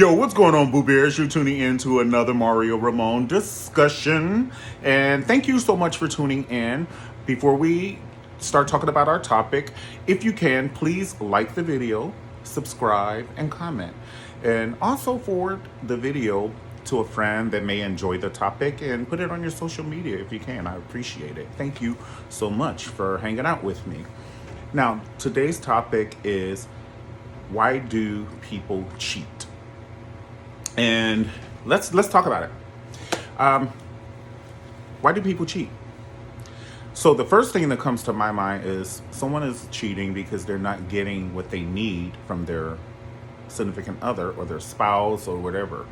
Yo, what's going on, Boo Bears? You're tuning in to another Mario Ramon discussion. And thank you so much for tuning in. Before we start talking about our topic, if you can, please like the video, subscribe, and comment. And also forward the video to a friend that may enjoy the topic and put it on your social media if you can. I appreciate it. Thank you so much for hanging out with me. Now, today's topic is, why do people cheat? And let's talk about it. Why do people cheat? So the first thing that comes to my mind is someone is cheating because they're not getting what they need from their significant other or their spouse or whatever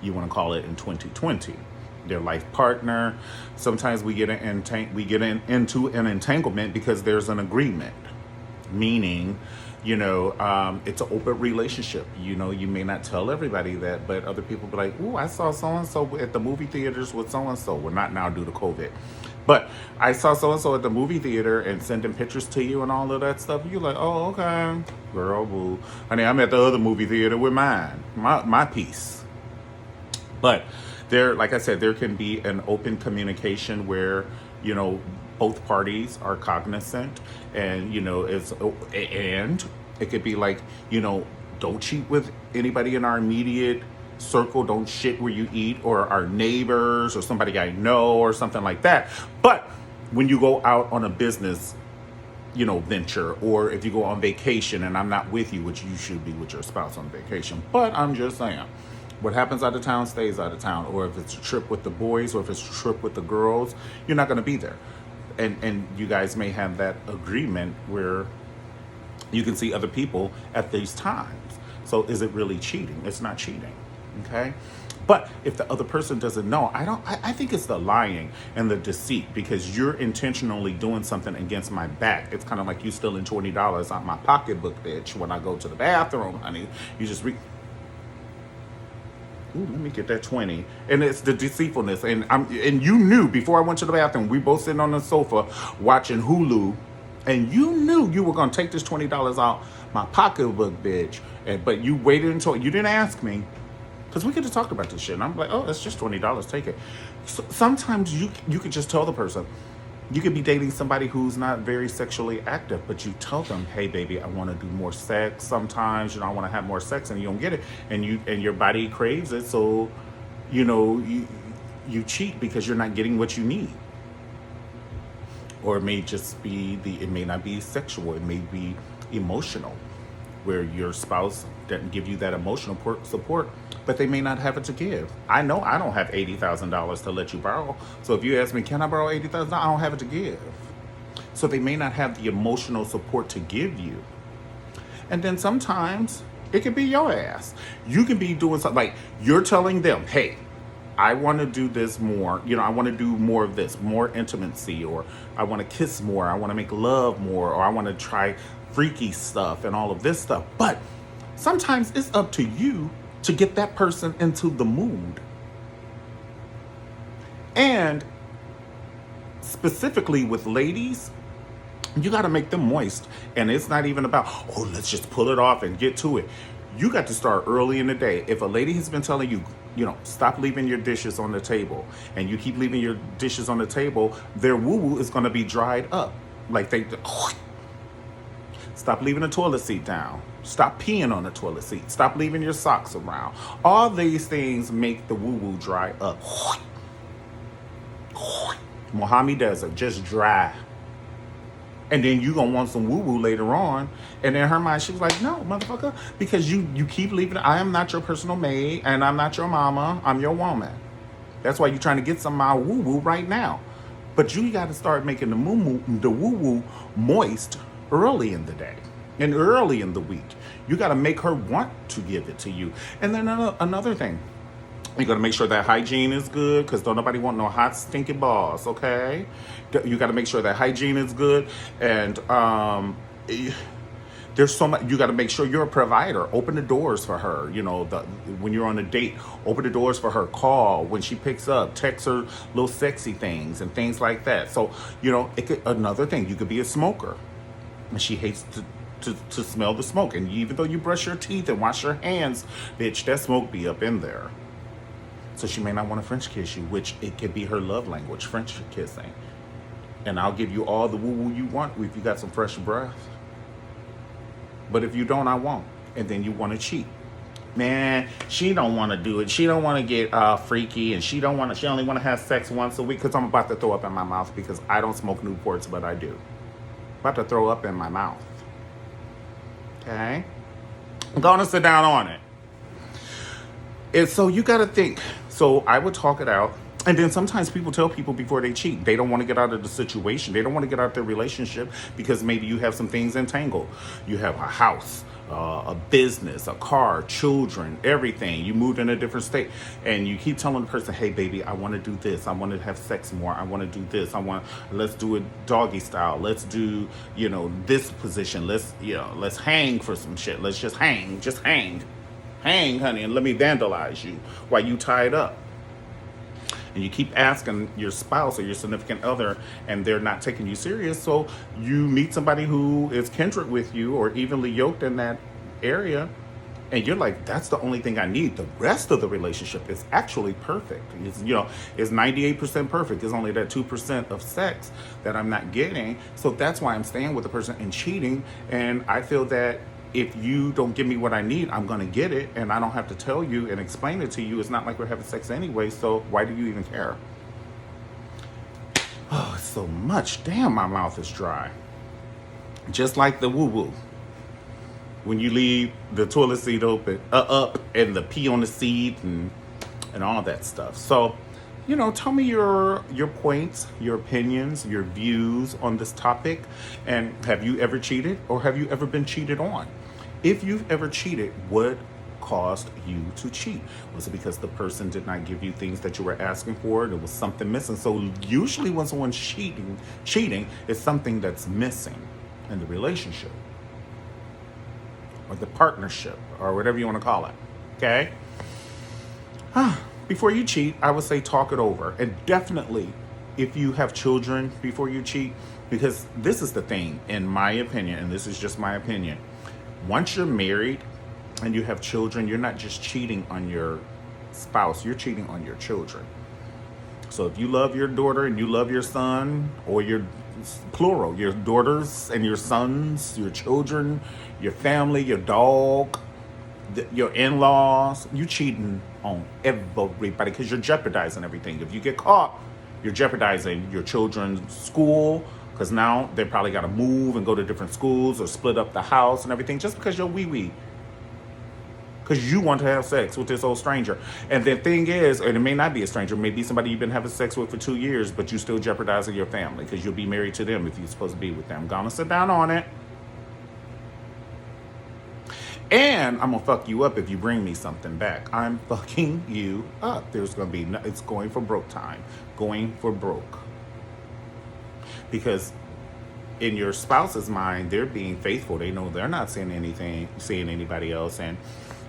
you want to call it in 2020. Their life partner. Sometimes we get into an entanglement because there's an agreement, meaning, it's an open relationship. You may not tell everybody that, but other people be like, "Ooh, I saw so-and-so at the movie theaters with so-and-so." Well, not now due to COVID. But I saw so-and-so at the movie theater and sending pictures to you and all of that stuff. You're like, "Oh, okay. Girl, boo. Honey, I'm at the other movie theater with my piece." But like I said, there can be an open communication where, both parties are cognizant, and and it could be like, don't cheat with anybody in our immediate circle, don't shit where you eat, or our neighbors or somebody I know or something like that. But when you go out on a business venture, or if you go on vacation and I'm not with you, which you should be with your spouse on vacation, but I'm just saying, what happens out of town stays out of town. Or if it's a trip with the boys, or if it's a trip with the girls, you're not going to be there. And you guys may have that agreement where you can see other people at these times. So is it really cheating? It's not cheating, okay? But if the other person doesn't know, I think it's the lying and the deceit, because you're intentionally doing something against my back. It's kind of like you stealing $20 out my pocketbook, bitch. When I go to the bathroom, honey, you just ooh, let me get that 20. And it's the deceitfulness. And you knew before I went to the bathroom, we both sitting on the sofa watching Hulu, and you knew you were going to take this $20 out my pocketbook, bitch. But you waited until you didn't ask me, because we could have talked about this shit. And I'm like, oh, it's just $20. Take it. So sometimes you could just tell the person. You could be dating somebody who's not very sexually active, but you tell them, "Hey, baby, I want to do more sex. Sometimes, I want to have more sex," and you don't get it, and your body craves it. So, you cheat because you're not getting what you need. Or it may just be it may not be sexual. It may be emotional, where your spouse doesn't give you that emotional support, but they may not have it to give. I know I don't have $80,000 to let you borrow. So if you ask me, can I borrow $80,000? I don't have it to give. So they may not have the emotional support to give you. And then sometimes it could be your ass. You can be doing something like you're telling them, "Hey, I want to do this more. I want to do more of this, more intimacy, or I want to kiss more. I want to make love more, or I want to try freaky stuff and all of this stuff." But sometimes it's up to you to get that person into the mood. And specifically with ladies, you got to make them moist. And it's not even about, oh, let's just pull it off and get to it. You got to start early in the day. If a lady has been telling you, stop leaving your dishes on the table, and you keep leaving your dishes on the table, their woo-woo is going to be dried up. Like stop leaving the toilet seat down. Stop peeing on the toilet seat. Stop leaving your socks around. All these things make the woo-woo dry up. Mojave Desert, just dry. And then you gonna want some woo-woo later on. And in her mind, she was like, "No, motherfucker," because you keep leaving. I am not your personal maid, and I'm not your mama. I'm your woman. That's why you're trying to get some of my woo-woo right now. But you got to start making the woo-woo moist early in the day and early in the week. You got to make her want to give it to you. And then another thing, you got to make sure that hygiene is good, because don't nobody want no hot stinky balls, okay? You got to make sure that hygiene is good. And there's so much. You got to make sure you're a provider. Open the doors for her. When you're on a date, open the doors for her. Call when she picks up. Text her little sexy things and things like that. So another thing, you could be a smoker, and she hates to smell the smoke. And even though you brush your teeth and wash your hands, bitch, that smoke be up in there. So she may not want to French kiss you, which it could be her love language, French kissing. And I'll give you all the woo-woo you want if you got some fresh breath. But if you don't, I won't. And then you want to cheat. Man, she don't want to do it. She don't want to get freaky, and she only want to have sex once a week, because I'm about to throw up in my mouth because I don't smoke Newports, but I do. About to throw up in my mouth. Okay? I'm going to sit down on it. And so you got to think. So I would talk it out. And then sometimes people tell people before they cheat, they don't want to get out of the situation. They don't want to get out of their relationship because maybe you have some things entangled. You have a house, a business, a car, children, everything. You moved in a different state, and you keep telling the person, hey, baby, I want to do this. I want to have sex more. I want to do this. Let's do it doggy style. Let's do, this position. Let's hang for some shit. Let's just hang. Just hang. Hang, honey, and let me vandalize you while you tie it up. And you keep asking your spouse or your significant other, and they're not taking you serious. So you meet somebody who is kindred with you or evenly yoked in that area, and you're like, that's the only thing I need. The rest of the relationship is actually perfect. It's 98% perfect. It's only that 2% of sex that I'm not getting. So that's why I'm staying with the person and cheating. And I feel that if you don't give me what I need, I'm going to get it, and I don't have to tell you and explain it to you. It's not like we're having sex anyway, so why do you even care? Oh, it's so much. Damn, my mouth is dry. Just like the woo-woo. When you leave the toilet seat open, up, and the pee on the seat and all that stuff. So, tell me your points, your opinions, your views on this topic. And have you ever cheated, or have you ever been cheated on? If you've ever cheated, what caused you to cheat? Was it because the person did not give you things that you were asking for? There was something missing. So usually when someone's cheating, is something that's missing in the relationship or the partnership or whatever you want to call it. Okay? Before you cheat, I would say talk it over. And definitely, if you have children before you cheat, because this is the thing, in my opinion, and this is just my opinion, once you're married and you have children, you're not just cheating on your spouse, you're cheating on your children. So if you love your daughter and you love your son, or your plural, your daughters and your sons, your children, your family, your dog, your in-laws, you cheating on everybody because you're jeopardizing everything. If you get caught, you're jeopardizing your children's school, because now they probably got to move and go to different schools or split up the house and everything just because you're wee-wee. Because you want to have sex with this old stranger. And the thing is, and it may not be a stranger, maybe somebody you've been having sex with for 2 years, but you still jeopardizing your family because you'll be married to them if you're supposed to be with them. I'm going to sit down on it. And I'm going to fuck you up if you bring me something back. I'm fucking you up. There's going to be, it's going for broke time. Going for broke. Because in your spouse's mind, they're being faithful. They know they're not seeing anybody else. And,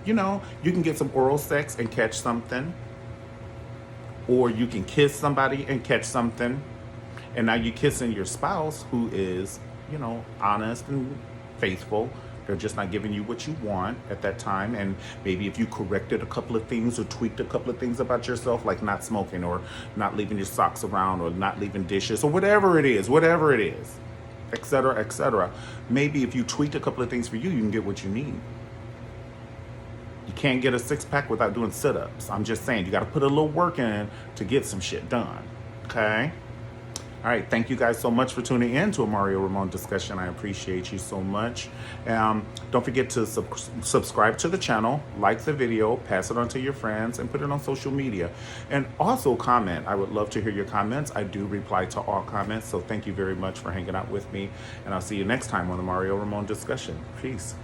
you can get some oral sex and catch something. Or you can kiss somebody and catch something. And now you're kissing your spouse who is, honest and faithful. They're just not giving you what you want at that time. And maybe if you corrected a couple of things or tweaked a couple of things about yourself, like not smoking or not leaving your socks around or not leaving dishes or whatever it is, et cetera, maybe if you tweaked a couple of things for you, you can get what you need. You can't get a six-pack without doing sit-ups. I'm just saying, you got to put a little work in to get some shit done. Okay? All right, thank you guys so much for tuning in to a Mario Ramon discussion. I appreciate you so much. Don't forget to subscribe to the channel, like the video, pass it on to your friends, and put it on social media. And also comment. I would love to hear your comments. I do reply to all comments, so thank you very much for hanging out with me. And I'll see you next time on the Mario Ramon discussion. Peace.